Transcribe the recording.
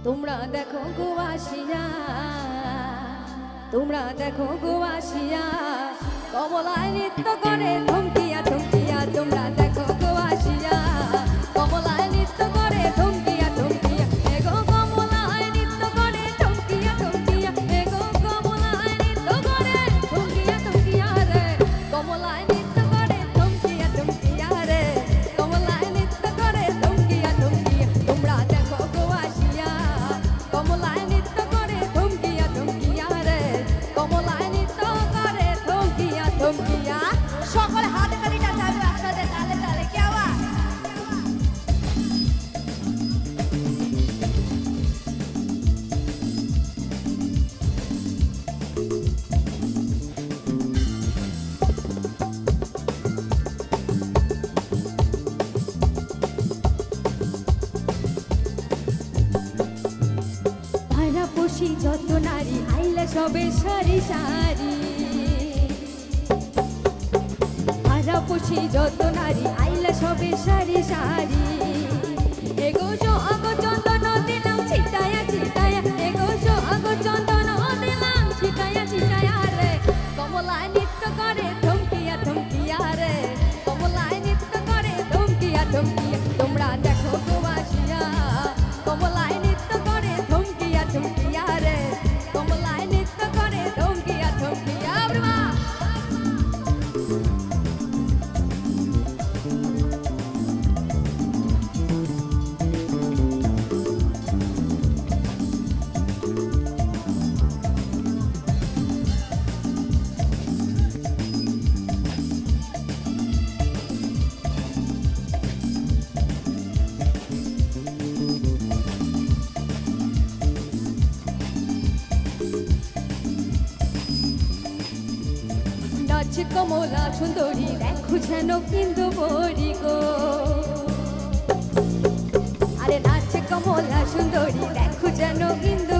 তোমরা দেখো গো আসিয়া, তোমরা দেখো গো আসিয়া, কমলায় নৃত্য করে থমকিয়া থমকিয়া। তোমরা দেখো গো আসিয়া, কমলায় নৃত্য করে থমকিয়া থমকিয়া। এগো কমলায় নৃত্য করে থমকিয়া থমকিয়া। এগো কমলায় নৃত্য করে থমকিয়া থমকিয়া রে। কমলায় নৃত্য করে থমকিয়া থমকিয়া রে। কমলায় নৃত্য করে থমকিয়া থমকিয়া। তোমরা দেখো গো আসিয়া, কমলায় নৃত্য করে থমকিয়া থমকিয়া রে। কমলায় নৃত্য করে থমকিয়া থমকিয়া। সকলে হাতে তালি চালাবে একসাথে তালে তালে কি আওয়াজ। পাড়াপড়শি যত নারী আইলা সবে সারি সারি। পাড়াপড়শি যত নারী আইলা সবে সারি সারি। এগো আগো চন্দন দিলাম ছিটায়া ছিটায়া। এগো আগো চন্দন দিলাম ছিটায়া ছিটায়া রে। কমলায় নৃত্য করে থমকিয়া থমকিয়া রে। কমলায় নৃত্য করে থমকিয়া থমকিয়া। তোমরা দেখো গো আসিয়া, কমলায় নৃত্য করে থমকিয়া থমকিয়া রে। কমলায় নৃত্য করে থমকিয়া থমকিয়া। নাচ কমলা সুন্দরী দেখো যেন কিন্তু বরি গো। আরে নাচ কমলা সুন্দরী দেখো যেন কিন্তু